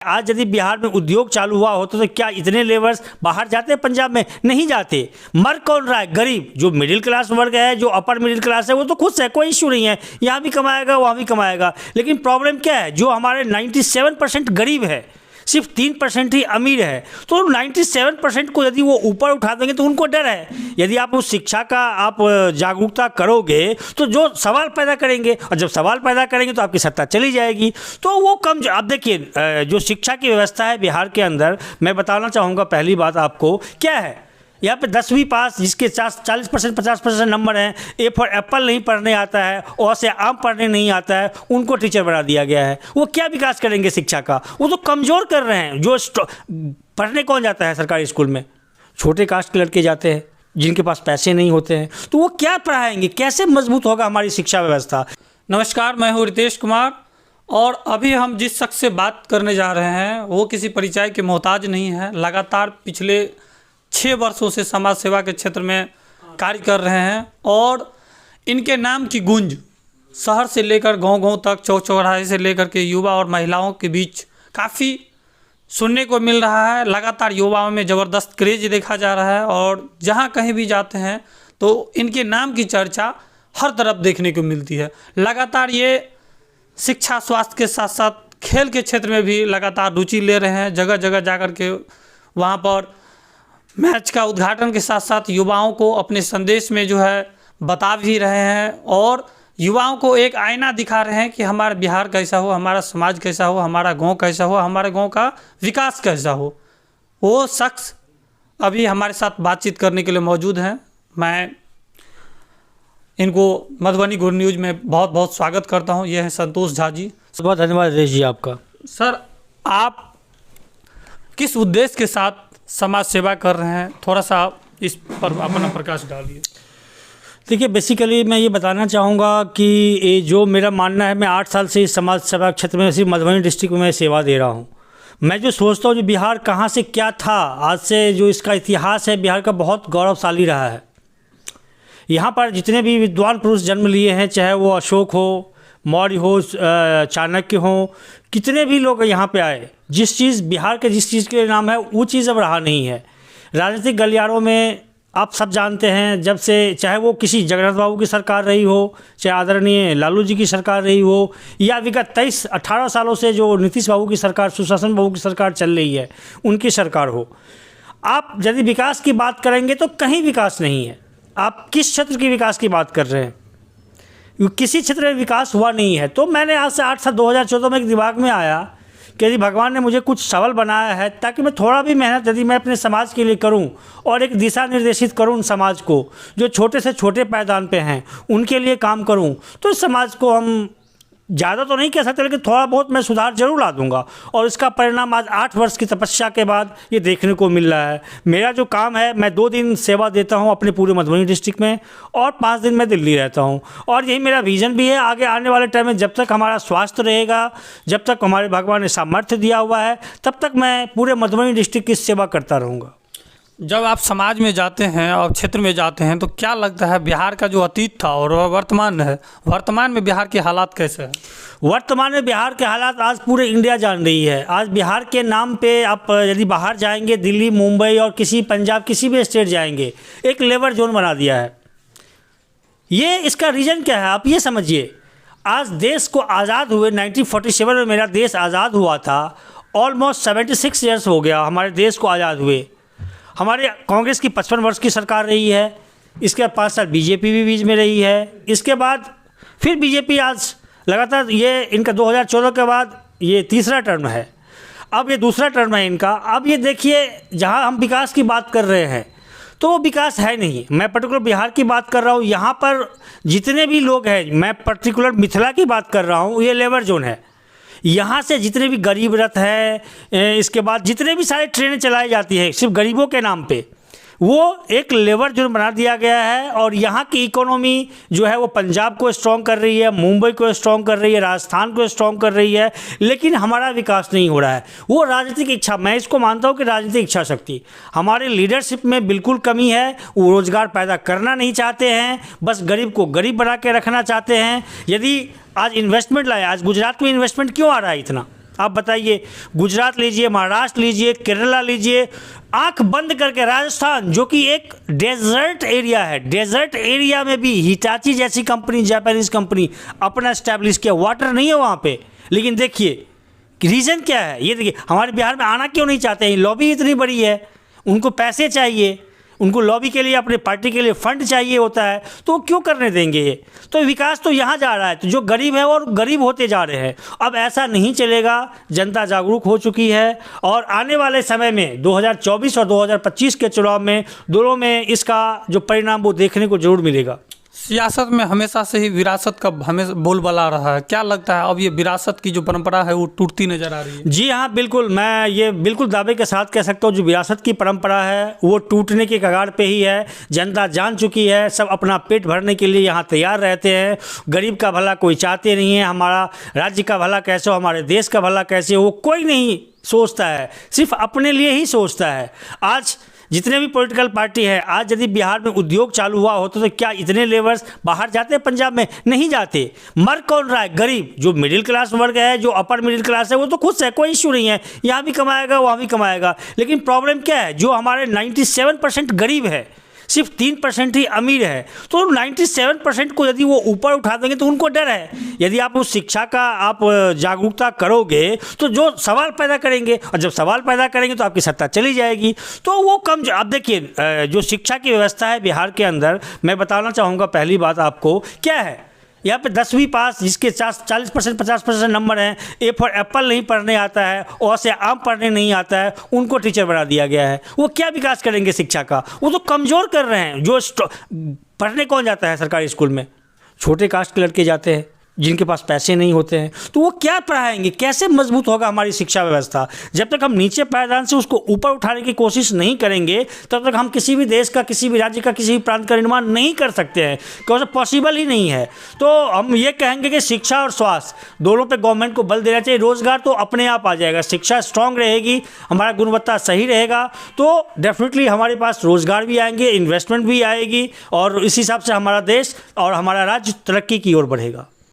आज यदि बिहार में उद्योग चालू हुआ होता तो क्या इतने लेबर्स बाहर जाते हैं? पंजाब में नहीं जाते। मर कौन रहा है? गरीब। जो मिडिल क्लास वर्ग है, जो अपर मिडिल क्लास है, वो तो खुश है, कोई इशू नहीं है, यहाँ भी कमाएगा वहाँ भी कमाएगा। लेकिन प्रॉब्लम क्या है? जो हमारे 97% गरीब है, सिर्फ 3% ही अमीर है। तो 97% को यदि वो ऊपर उठा देंगे तो उनको डर है। यदि आप उस शिक्षा का आप जागरूकता करोगे तो जो सवाल पैदा करेंगे, और जब सवाल पैदा करेंगे तो आपकी सत्ता चली जाएगी। तो वो कम। अब देखिए, जो शिक्षा की व्यवस्था है बिहार के अंदर, मैं बताना चाहूँगा पहली बात आपको क्या है। यहाँ पे 10वीं पास जिसके 40% 50% नंबर हैं, ए फॉर एप्पल नहीं पढ़ने आता है, और से आम पढ़ने नहीं आता है, उनको टीचर बना दिया गया है। वो क्या विकास करेंगे शिक्षा का? वो तो कमज़ोर कर रहे हैं। जो पढ़ने कौन जाता है सरकारी स्कूल में? छोटे कास्ट के लड़के जाते हैं जिनके पास पैसे नहीं होते हैं। तो वो क्या पढ़ाएंगे? कैसे मजबूत होगा हमारी शिक्षा व्यवस्था? नमस्कार, मैं हूँ रितेश कुमार, और अभी हम जिस शख्स से बात करने जा रहे हैं वो किसी परिचय के मोहताज नहीं है। लगातार पिछले 6 वर्षों से समाज सेवा के क्षेत्र में कार्य कर रहे हैं, और इनके नाम की गूंज शहर से लेकर गांव-गांव तक, चौक चौराहे से लेकर के युवा और महिलाओं के बीच काफ़ी सुनने को मिल रहा है। लगातार युवाओं में ज़बरदस्त क्रेज देखा जा रहा है, और जहां कहीं भी जाते हैं तो इनके नाम की चर्चा हर तरफ देखने को मिलती है। लगातार ये शिक्षा, स्वास्थ्य के साथ साथ खेल के क्षेत्र में भी लगातार रुचि ले रहे हैं। जगह जगह जा कर के वहाँ पर मैच का उद्घाटन के साथ साथ युवाओं को अपने संदेश में जो है बता भी रहे हैं, और युवाओं को एक आईना दिखा रहे हैं कि हमारा बिहार कैसा हो, हमारा समाज कैसा हो, हमारा गांव कैसा हो, हमारे गांव का विकास कैसा हो। वो शख्स अभी हमारे साथ बातचीत करने के लिए मौजूद हैं। मैं इनको मधुबनी गुड न्यूज़ में बहुत बहुत स्वागत करता हूं। ये हैं संतोष झा जी। बहुत धन्यवाद रितेश जी आपका। सर, आप किस उद्देश्य के साथ समाज सेवा कर रहे हैं, थोड़ा सा इस पर अपना प्रकाश डालिए। देखिए, बेसिकली मैं ये बताना चाहूँगा कि ये जो मेरा मानना है, मैं 8 साल से इस समाज सेवा क्षेत्र में, सिर्फ मधुबनी डिस्ट्रिक्ट में मैं सेवा दे रहा हूँ। मैं जो सोचता हूँ, जो बिहार कहाँ से क्या था, आज से जो इसका इतिहास है बिहार का बहुत गौरवशाली रहा है। यहाँ पर जितने भी विद्वान पुरुष जन्म लिए हैं, चाहे वो अशोक हो, मौर्य हो, चाणक्य हो, कितने भी लोग यहाँ पे आए, जिस चीज़ बिहार के जिस चीज़ के नाम है वो चीज़ अब रहा नहीं है। राजनीतिक गलियारों में आप सब जानते हैं, जब से चाहे वो किसी जगन्नाथ बाबू की सरकार रही हो, चाहे आदरणीय लालू जी की सरकार रही हो, या विगत 23-18 सालों से जो नीतीश बाबू की सरकार, सुशासन बाबू की सरकार चल रही है, उनकी सरकार हो, आप यदि विकास की बात करेंगे तो कहीं विकास नहीं है। आप किस क्षेत्र की विकास की बात कर रहे हैं? किसी क्षेत्र में विकास हुआ नहीं है। तो मैंने आज से 8 साल 2014 में एक दिमाग में आया कि यदि भगवान ने मुझे कुछ सवाल बनाया है, ताकि मैं थोड़ा भी मेहनत यदि मैं अपने समाज के लिए करूं, और एक दिशा निर्देशित करूं उन समाज को जो छोटे से छोटे पायदान पे हैं, उनके लिए काम करूं, तो इस समाज को हम ज़्यादा तो नहीं कह सकते, लेकिन थोड़ा बहुत मैं सुधार जरूर ला दूंगा। और इसका परिणाम आज 8 वर्ष की तपस्या के बाद ये देखने को मिल रहा है। मेरा जो काम है, मैं 2 दिन सेवा देता हूँ अपने पूरे मधुबनी डिस्ट्रिक्ट में, और 5 दिन मैं दिल्ली रहता हूँ। और यही मेरा विज़न भी है। आगे आने वाले टाइम में जब तक हमारा स्वास्थ्य रहेगा, जब तक हमारे भगवान ने सामर्थ्य दिया हुआ है, तब तक मैं पूरे मधुबनी डिस्ट्रिक्ट की सेवा करता रहूँगा। जब आप समाज में जाते हैं और क्षेत्र में जाते हैं तो क्या लगता है बिहार का जो अतीत था और वर्तमान है, वर्तमान में बिहार के हालात कैसे हैं? वर्तमान में बिहार के हालात आज पूरे इंडिया जान रही है। आज बिहार के नाम पे आप यदि बाहर जाएंगे, दिल्ली, मुंबई और किसी पंजाब, किसी भी स्टेट जाएंगे, एक लेबर जोन बना दिया है। ये इसका रीज़न क्या है आप ये समझिए। आज देश को आज़ाद हुए 1947 में मेरा देश आज़ाद हुआ था। ऑलमोस्ट 76 ईयर्स हो गया हमारे देश को आज़ाद हुए। हमारे कांग्रेस की 55 वर्ष की सरकार रही है। इसके बाद 5 साल बीजेपी भी बीच में रही है। इसके बाद फिर बीजेपी आज लगातार, ये इनका 2014 के बाद ये तीसरा टर्म है। अब ये दूसरा टर्म है इनका। अब ये देखिए, जहां हम विकास की बात कर रहे हैं तो वो विकास है नहीं। मैं पर्टिकुलर बिहार की बात कर रहा हूँ। यहाँ पर जितने भी लोग हैं, मैं पर्टिकुलर मिथिला की बात कर रहा हूँ, ये लेबर जोन है। यहाँ से जितने भी गरीब रथ है, इसके बाद जितने भी सारे ट्रेनें चलाई जाती है सिर्फ गरीबों के नाम पे, वो एक लेबर जोन बना दिया गया है। और यहाँ की इकोनॉमी जो है वो पंजाब को स्ट्रॉन्ग कर रही है, मुंबई को स्ट्रॉन्ग कर रही है, राजस्थान को स्ट्रॉन्ग कर रही है, लेकिन हमारा विकास नहीं हो रहा है। वो राजनीतिक इच्छा, मैं इसको मानता हूँ कि राजनीतिक इच्छा शक्ति हमारे लीडरशिप में बिल्कुल कमी है। वो रोज़गार पैदा करना नहीं चाहते हैं, बस गरीब को गरीब बना के रखना चाहते हैं। यदि आज इन्वेस्टमेंट लाए, आज गुजरात में इन्वेस्टमेंट क्यों आ रहा है इतना, आप बताइए, गुजरात लीजिए, महाराष्ट्र लीजिए, केरला लीजिए, आंख बंद करके राजस्थान जो कि एक डेजर्ट एरिया है, डेजर्ट एरिया में भी हिटाची जैसी कंपनी, जापानीज कंपनी अपना एस्टैब्लिश किया। वाटर नहीं है वहाँ पे, लेकिन देखिए रीज़न क्या है, ये देखिए हमारे बिहार में आना क्यों नहीं चाहते हैं। लॉबी इतनी बड़ी है, उनको पैसे चाहिए, उनको लॉबी के लिए अपने पार्टी के लिए फंड चाहिए होता है, तो वो क्यों करने देंगे ये। तो विकास तो यहाँ जा रहा है, तो जो गरीब है और गरीब होते जा रहे हैं। अब ऐसा नहीं चलेगा, जनता जागरूक हो चुकी है और आने वाले समय में 2024 और 2025 के चुनाव में दोनों में इसका जो परिणाम वो देखने को जरूर मिलेगा। सियासत में हमेशा से ही विरासत का हमेशा बोलबाला रहा है, क्या लगता है अब ये विरासत की जो परंपरा है वो टूटती नजर आ रही है? जी हाँ, बिल्कुल, मैं ये बिल्कुल दावे के साथ कह सकता हूँ, जो विरासत की परंपरा है वो टूटने के कगार पे ही है। जनता जान चुकी है, सब अपना पेट भरने के लिए यहाँ तैयार रहते हैं, गरीब का भला कोई चाहते नहीं है। हमारा राज्य का भला कैसे हो, हमारे देश का भला कैसे हो, कोई नहीं सोचता है, सिर्फ अपने लिए ही सोचता है। आज जितने भी पॉलिटिकल पार्टी है, आज यदि बिहार में उद्योग चालू हुआ होता तो क्या इतने लेबर्स बाहर जाते हैं पंजाब में? नहीं जाते। मर कौन रहा है? गरीब। जो मिडिल क्लास वर्ग है, जो अपर मिडिल क्लास है, वो तो खुश है, कोई इश्यू नहीं है, यहाँ भी कमाएगा वहाँ भी कमाएगा। लेकिन प्रॉब्लम क्या है, जो हमारे 97% गरीब है, सिर्फ 3% ही अमीर है, तो 97% को यदि वो ऊपर उठा देंगे तो उनको डर है। यदि आप उस शिक्षा का आप जागरूकता करोगे तो जो सवाल पैदा करेंगे, और जब सवाल पैदा करेंगे तो आपकी सत्ता चली जाएगी। तो वो कम, अब देखिए जो शिक्षा की व्यवस्था है बिहार के अंदर, मैं बताना चाहूँगा पहली बात आपको क्या है, यहाँ पे 10वीं पास जिसके 40% 50% नंबर हैं, ए फॉर एप्पल नहीं पढ़ने आता है, और से आम पढ़ने नहीं आता है, उनको टीचर बना दिया गया है। वो क्या विकास करेंगे शिक्षा का? वो तो कमज़ोर कर रहे हैं। जो पढ़ने कौन जाता है सरकारी स्कूल में? छोटे कास्ट के लड़के जाते हैं, जिनके पास पैसे नहीं होते हैं, तो वो क्या पढ़ाएंगे? कैसे मजबूत होगा हमारी शिक्षा व्यवस्था? जब तक हम नीचे पायदान से उसको ऊपर उठाने की कोशिश नहीं करेंगे, तब तक हम किसी भी देश का, किसी भी राज्य का, किसी भी प्रांत का निर्माण नहीं कर सकते हैं, क्योंकि पॉसिबल ही नहीं है। तो हम ये कहेंगे कि शिक्षा और स्वास्थ्य दोनों पे गवर्नमेंट को बल देना चाहिए। रोजगार तो अपने आप आ जाएगा, शिक्षा स्ट्रांग रहेगी, हमारा गुणवत्ता सही रहेगा, तो डेफिनेटली हमारे पास रोजगार भी आएंगे, इन्वेस्टमेंट भी आएगी, और इस हिसाब से हमारा देश और हमारा राज्य तरक्की की ओर बढ़ेगा।